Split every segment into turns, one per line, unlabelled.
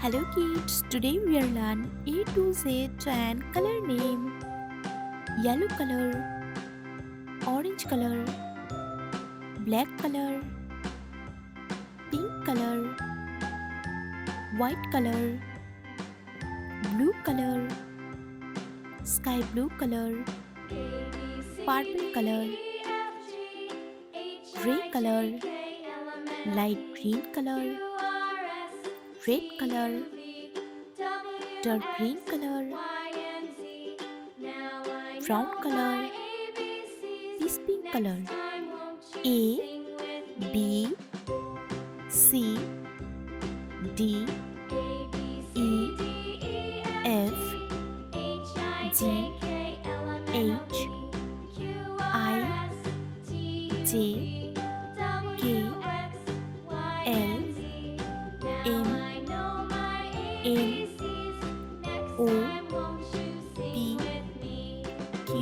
Hello kids, today we are learn A to Z and color name. Yellow color, orange color, black color, pink color, white color, blue color, sky blue color, purple color, gray color, light green color, red color, dark green color, brown color, this pink color. A, B, C, D, E, F, G, H, I, J, K, L, M, N, O, P, Q,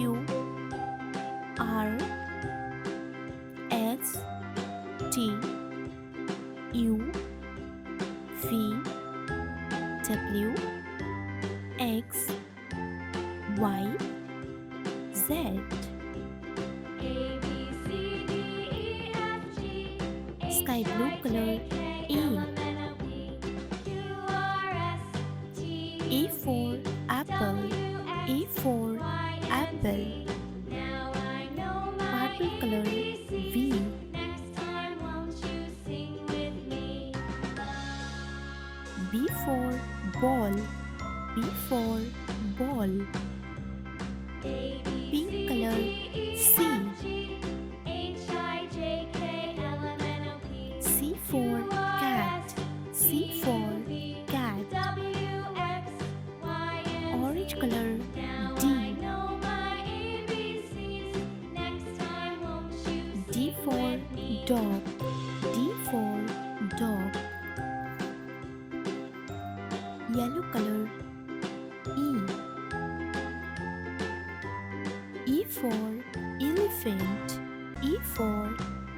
R, S, T, U, V, W, X, Y, Z. Sky blue color. A for apple. A for apple. Purple color. V. B for ball. B for ball. Pink color. C. C for cat. C for cat. Orange color. D. D for dog. D for dog. Yellow color. E. E for elephant. E for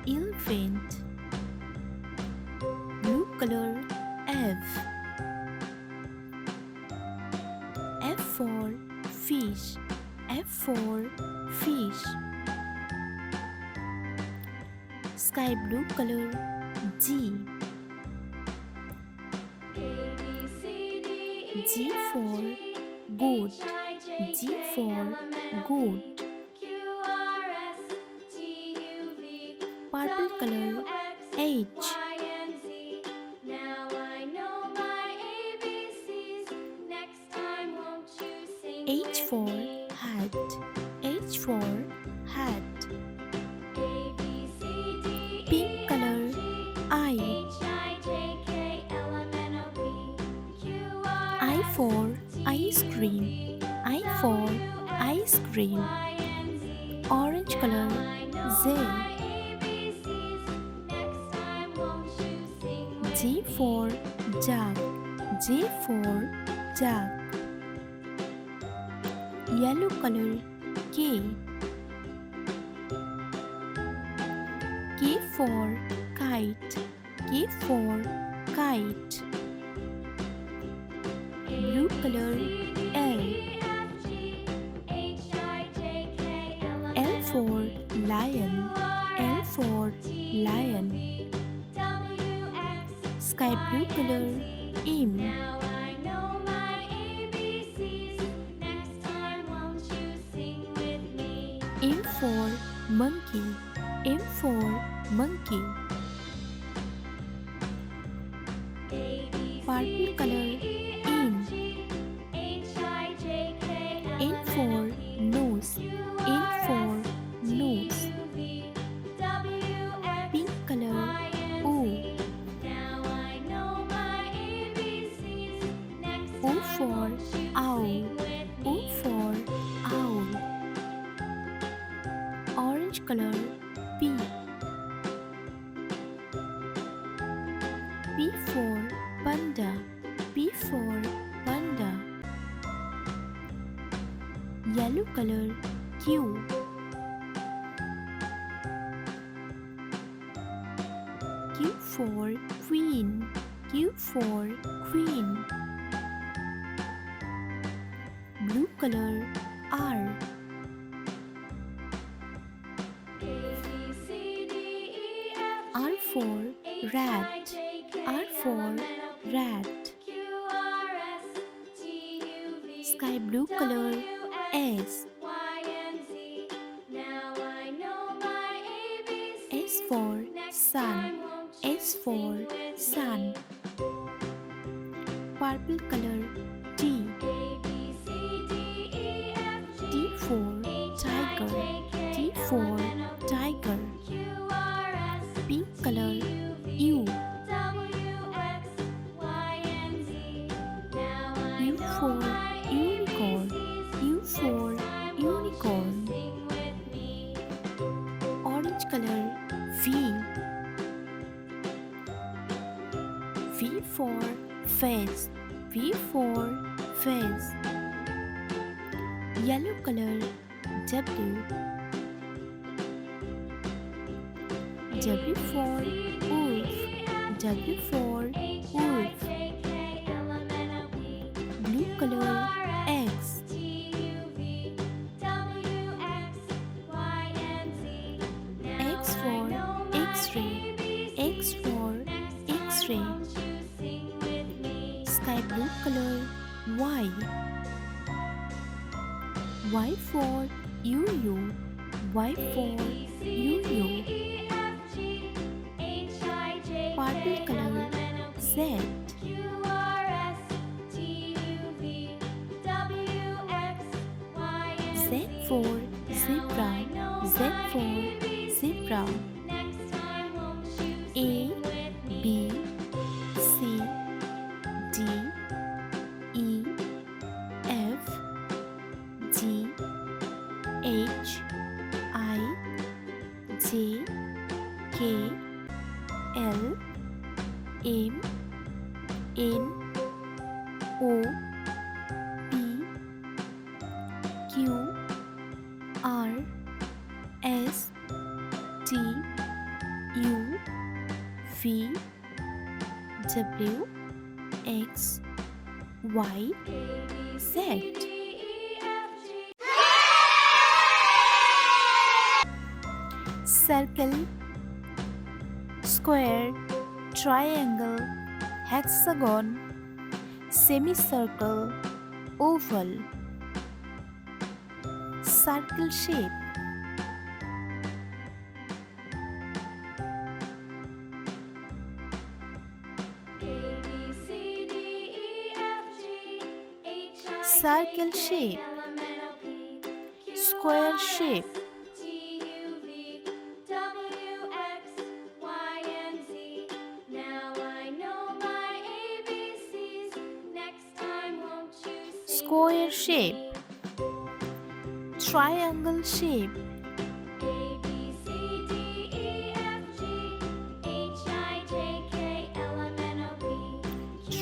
elephant. Blue color. F. F for fish. F for fish. Sky blue color. G. G for goat. G for goat. Purple color. H. H for hat. H for hat. Pink color. I. I for ice cream. I for ice cream. Orange color. Z. J for jug. J for jug. Yellow color. K. K for kite. K for kite. Blue color. L. L for lion. L for lion. Sky blue color. M. M for monkey. M for monkey. Purple color. N. N for nose. N for nose. Pink color. O. O for owl. O for owl. Orange color. P. P for panda. P for panda. Yellow color. Q. Q for queen. Q for queen. color R. R for rat. R for rat. Sky blue color S. S for sun. S for sun. Purple color T. T for tiger. T for tiger. Pink color U. U for unicorn. U for unicorn. Orange color V. V for face. V for face. Yellow color W. W for wolf. W for wolf. Blue color X. X for X-ray. X for X-ray. Sky blue color Y. Y for UU. Y for UU. Purple color Z. Z for zebra. Z for zebra. A, B, C, D, E, F, G, H, I, J, K, L, M, N, O, P, Q, R, S, T, U, V, W, X, Y, Z. Circle, square, triangle, hexagon, semicircle, oval. Circle shape. Circle shape. Square shape. Square shape. Triangle shape.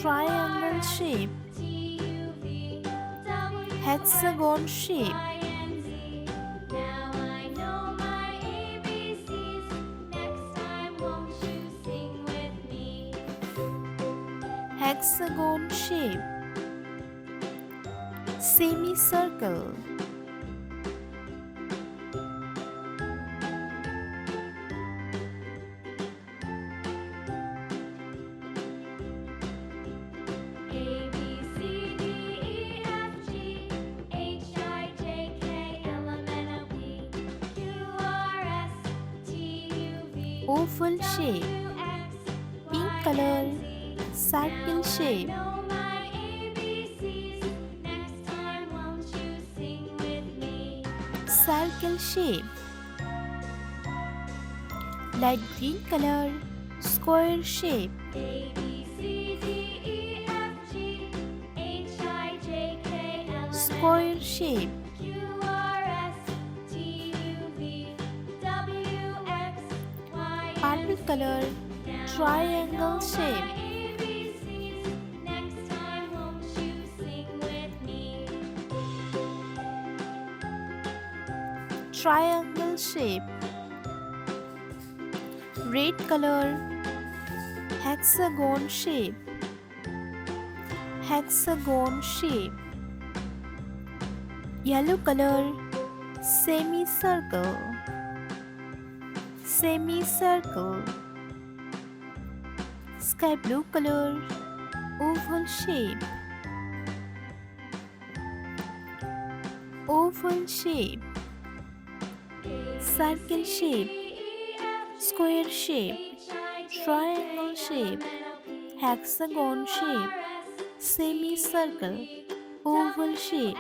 Triangle shape. Hexagon shape. Hexagon shape. Semicircle. Oval shape. Pink color. Circle shape. Circle shape. Light green color. Square shape. Square shape. Purple color. Triangle shape. Triangle shape. Red color. Hexagon shape. Hexagon shape. Yellow color, semicircle, semicircle. Sky blue color, oval shape, oval shape. Circle shape, square shape, triangle shape, hexagon shape, semicircle, oval shape.